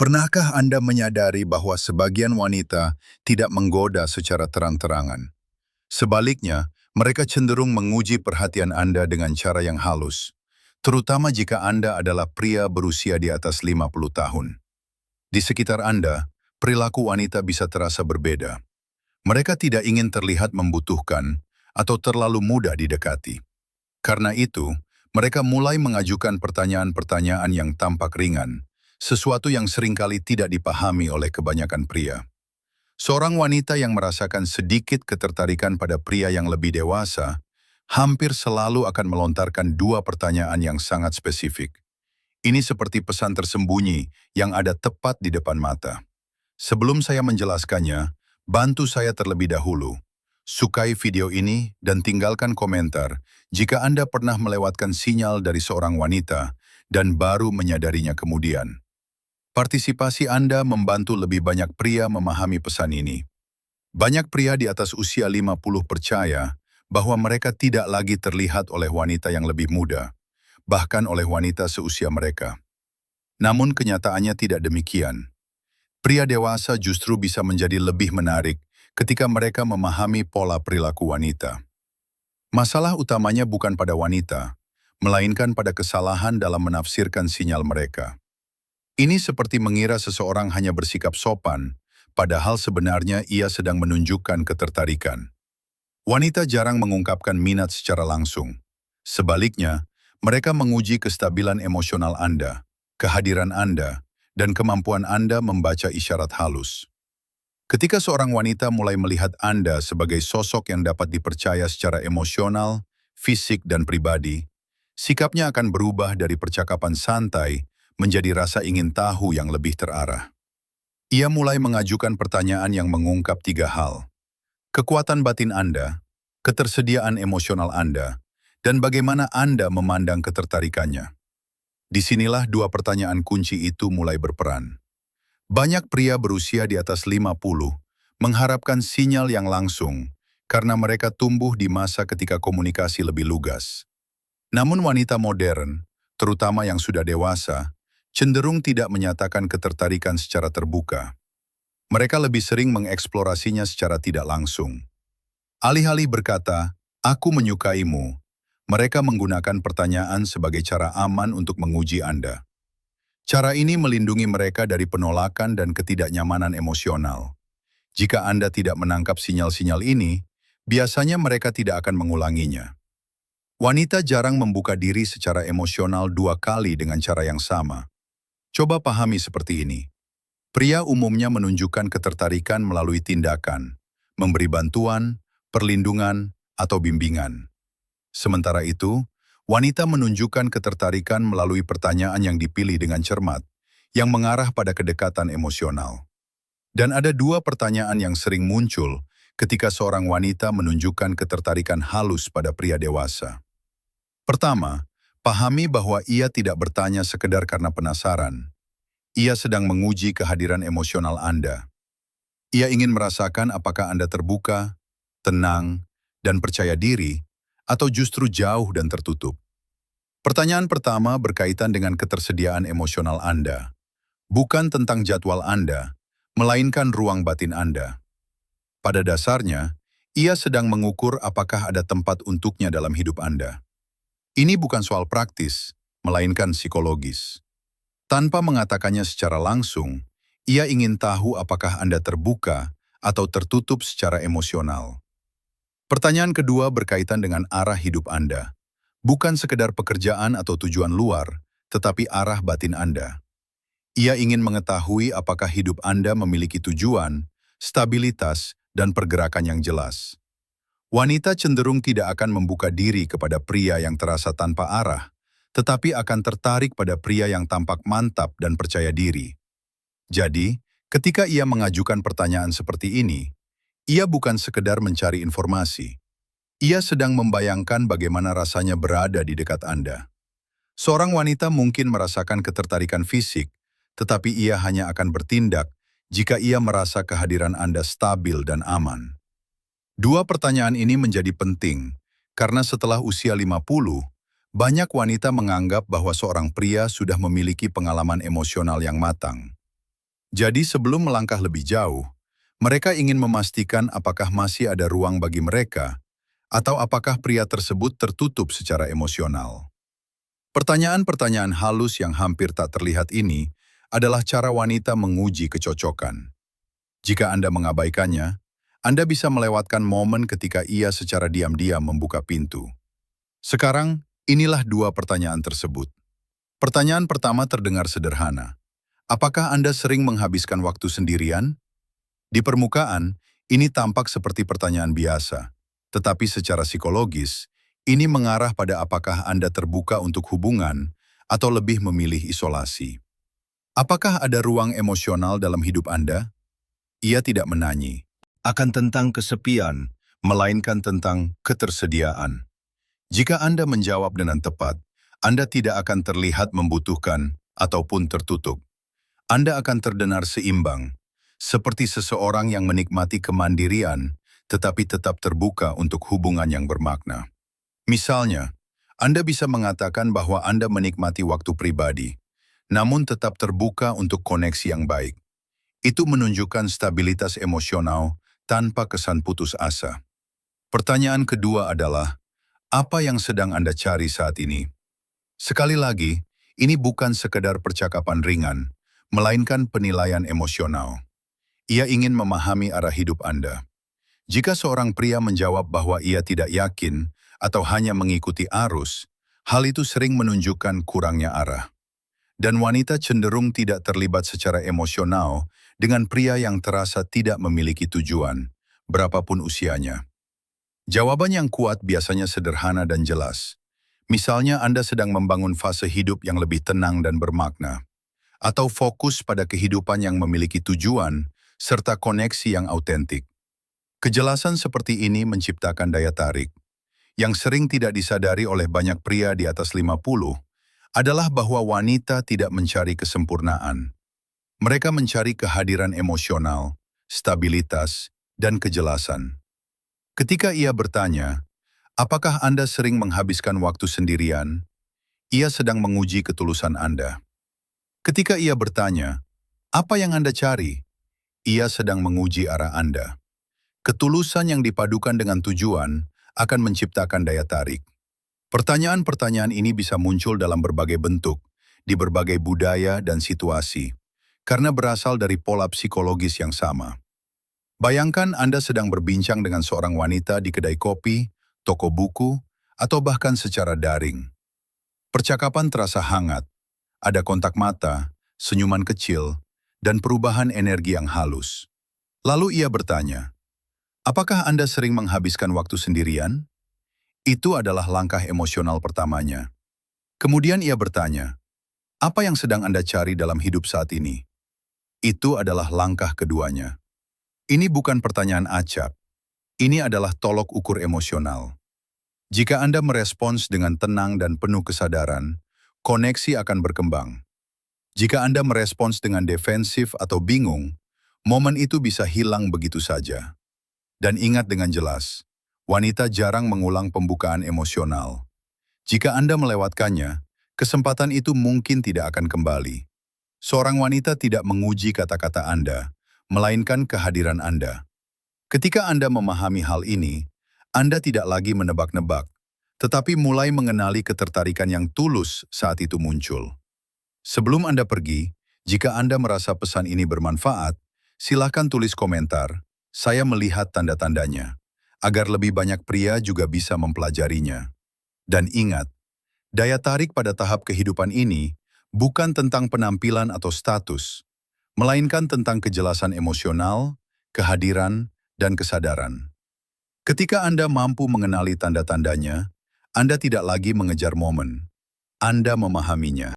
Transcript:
Pernahkah Anda menyadari bahwa sebagian wanita tidak menggoda secara terang-terangan? Sebaliknya, mereka cenderung menguji perhatian Anda dengan cara yang halus, terutama jika Anda adalah pria berusia di atas 50 tahun. Di sekitar Anda, perilaku wanita bisa terasa berbeda. Mereka tidak ingin terlihat membutuhkan atau terlalu mudah didekati. Karena itu, mereka mulai mengajukan pertanyaan-pertanyaan yang tampak ringan, sesuatu yang seringkali tidak dipahami oleh kebanyakan pria. Seorang wanita yang merasakan sedikit ketertarikan pada pria yang lebih dewasa, hampir selalu akan melontarkan dua pertanyaan yang sangat spesifik. Ini seperti pesan tersembunyi yang ada tepat di depan mata. Sebelum saya menjelaskannya, bantu saya terlebih dahulu. Sukai video ini dan tinggalkan komentar jika Anda pernah melewatkan sinyal dari seorang wanita dan baru menyadarinya kemudian. Partisipasi Anda membantu lebih banyak pria memahami pesan ini. Banyak pria di atas usia 50 percaya bahwa mereka tidak lagi terlihat oleh wanita yang lebih muda, bahkan oleh wanita seusia mereka. Namun kenyataannya tidak demikian. Pria dewasa justru bisa menjadi lebih menarik ketika mereka memahami pola perilaku wanita. Masalah utamanya bukan pada wanita, melainkan pada kesalahan dalam menafsirkan sinyal mereka. Ini seperti mengira seseorang hanya bersikap sopan, padahal sebenarnya ia sedang menunjukkan ketertarikan. Wanita jarang mengungkapkan minat secara langsung. Sebaliknya, mereka menguji kestabilan emosional Anda, kehadiran Anda, dan kemampuan Anda membaca isyarat halus. Ketika seorang wanita mulai melihat Anda sebagai sosok yang dapat dipercaya secara emosional, fisik, dan pribadi, sikapnya akan berubah dari percakapan santai menjadi rasa ingin tahu yang lebih terarah. Ia mulai mengajukan pertanyaan yang mengungkap tiga hal: kekuatan batin Anda, ketersediaan emosional Anda, dan bagaimana Anda memandang ketertarikannya. Disinilah dua pertanyaan kunci itu mulai berperan. Banyak pria berusia di atas 50 mengharapkan sinyal yang langsung karena mereka tumbuh di masa ketika komunikasi lebih lugas. Namun wanita modern, terutama yang sudah dewasa, cenderung tidak menyatakan ketertarikan secara terbuka. Mereka lebih sering mengeksplorasinya secara tidak langsung. Alih-alih berkata, "Aku menyukaimu," mereka menggunakan pertanyaan sebagai cara aman untuk menguji Anda. Cara ini melindungi mereka dari penolakan dan ketidaknyamanan emosional. Jika Anda tidak menangkap sinyal-sinyal ini, biasanya mereka tidak akan mengulanginya. Wanita jarang membuka diri secara emosional dua kali dengan cara yang sama. Coba pahami seperti ini. Pria umumnya menunjukkan ketertarikan melalui tindakan, memberi bantuan, perlindungan, atau bimbingan. Sementara itu, wanita menunjukkan ketertarikan melalui pertanyaan yang dipilih dengan cermat, yang mengarah pada kedekatan emosional. Dan ada dua pertanyaan yang sering muncul ketika seorang wanita menunjukkan ketertarikan halus pada pria dewasa. Pertama, pahami bahwa ia tidak bertanya sekedar karena penasaran. Ia sedang menguji kehadiran emosional Anda. Ia ingin merasakan apakah Anda terbuka, tenang, dan percaya diri, atau justru jauh dan tertutup. Pertanyaan pertama berkaitan dengan ketersediaan emosional Anda. Bukan tentang jadwal Anda, melainkan ruang batin Anda. Pada dasarnya, ia sedang mengukur apakah ada tempat untuknya dalam hidup Anda. Ini bukan soal praktis, melainkan psikologis. Tanpa mengatakannya secara langsung, ia ingin tahu apakah Anda terbuka atau tertutup secara emosional. Pertanyaan kedua berkaitan dengan arah hidup Anda. Bukan sekedar pekerjaan atau tujuan luar, tetapi arah batin Anda. Ia ingin mengetahui apakah hidup Anda memiliki tujuan, stabilitas, dan pergerakan yang jelas. Wanita cenderung tidak akan membuka diri kepada pria yang terasa tanpa arah, tetapi akan tertarik pada pria yang tampak mantap dan percaya diri. Jadi, ketika ia mengajukan pertanyaan seperti ini, ia bukan sekedar mencari informasi. Ia sedang membayangkan bagaimana rasanya berada di dekat Anda. Seorang wanita mungkin merasakan ketertarikan fisik, tetapi ia hanya akan bertindak jika ia merasa kehadiran Anda stabil dan aman. Dua pertanyaan ini menjadi penting, karena setelah usia 50, banyak wanita menganggap bahwa seorang pria sudah memiliki pengalaman emosional yang matang. Jadi sebelum melangkah lebih jauh, mereka ingin memastikan apakah masih ada ruang bagi mereka atau apakah pria tersebut tertutup secara emosional. Pertanyaan-pertanyaan halus yang hampir tak terlihat ini adalah cara wanita menguji kecocokan. Jika Anda mengabaikannya, Anda bisa melewatkan momen ketika ia secara diam-diam membuka pintu. Sekarang, inilah dua pertanyaan tersebut. Pertanyaan pertama terdengar sederhana. Apakah Anda sering menghabiskan waktu sendirian? Di permukaan, ini tampak seperti pertanyaan biasa. Tetapi secara psikologis, ini mengarah pada apakah Anda terbuka untuk hubungan atau lebih memilih isolasi. Apakah ada ruang emosional dalam hidup Anda? Ia tidak menanyi akan tentang kesepian, melainkan tentang ketersediaan. Jika Anda menjawab dengan tepat, Anda tidak akan terlihat membutuhkan ataupun tertutup. Anda akan terdengar seimbang, seperti seseorang yang menikmati kemandirian, tetapi tetap terbuka untuk hubungan yang bermakna. Misalnya, Anda bisa mengatakan bahwa Anda menikmati waktu pribadi, namun tetap terbuka untuk koneksi yang baik. Itu menunjukkan stabilitas emosional tanpa kesan putus asa. Pertanyaan kedua adalah, apa yang sedang Anda cari saat ini? Sekali lagi, ini bukan sekedar percakapan ringan, melainkan penilaian emosional. Ia ingin memahami arah hidup Anda. Jika seorang pria menjawab bahwa ia tidak yakin atau hanya mengikuti arus, hal itu sering menunjukkan kurangnya arah. Dan wanita cenderung tidak terlibat secara emosional dengan pria yang terasa tidak memiliki tujuan, berapapun usianya. Jawaban yang kuat biasanya sederhana dan jelas. Misalnya Anda sedang membangun fase hidup yang lebih tenang dan bermakna, atau fokus pada kehidupan yang memiliki tujuan serta koneksi yang autentik. Kejelasan seperti ini menciptakan daya tarik. Yang sering tidak disadari oleh banyak pria di atas 50 adalah bahwa wanita tidak mencari kesempurnaan. Mereka mencari kehadiran emosional, stabilitas, dan kejelasan. Ketika ia bertanya, apakah Anda sering menghabiskan waktu sendirian? Ia sedang menguji ketulusan Anda. Ketika ia bertanya, apa yang Anda cari? Ia sedang menguji arah Anda. Ketulusan yang dipadukan dengan tujuan akan menciptakan daya tarik. Pertanyaan-pertanyaan ini bisa muncul dalam berbagai bentuk, di berbagai budaya dan situasi, karena berasal dari pola psikologis yang sama. Bayangkan Anda sedang berbincang dengan seorang wanita di kedai kopi, toko buku, atau bahkan secara daring. Percakapan terasa hangat, ada kontak mata, senyuman kecil, dan perubahan energi yang halus. Lalu ia bertanya, apakah Anda sering menghabiskan waktu sendirian? Itu adalah langkah emosional pertamanya. Kemudian ia bertanya, apa yang sedang Anda cari dalam hidup saat ini? Itu adalah langkah keduanya. Ini bukan pertanyaan acak. Ini adalah tolok ukur emosional. Jika Anda merespons dengan tenang dan penuh kesadaran, koneksi akan berkembang. Jika Anda merespons dengan defensif atau bingung, momen itu bisa hilang begitu saja. Dan ingat dengan jelas, wanita jarang mengulang pembukaan emosional. Jika Anda melewatkannya, kesempatan itu mungkin tidak akan kembali. Seorang wanita tidak menguji kata-kata Anda, melainkan kehadiran Anda. Ketika Anda memahami hal ini, Anda tidak lagi menebak-nebak, tetapi mulai mengenali ketertarikan yang tulus saat itu muncul. Sebelum Anda pergi, jika Anda merasa pesan ini bermanfaat, silakan tulis komentar, saya melihat tanda-tandanya, agar lebih banyak pria juga bisa mempelajarinya. Dan ingat, daya tarik pada tahap kehidupan ini bukan tentang penampilan atau status, melainkan tentang kejelasan emosional, kehadiran, dan kesadaran. Ketika Anda mampu mengenali tanda-tandanya, Anda tidak lagi mengejar momen. Anda memahaminya.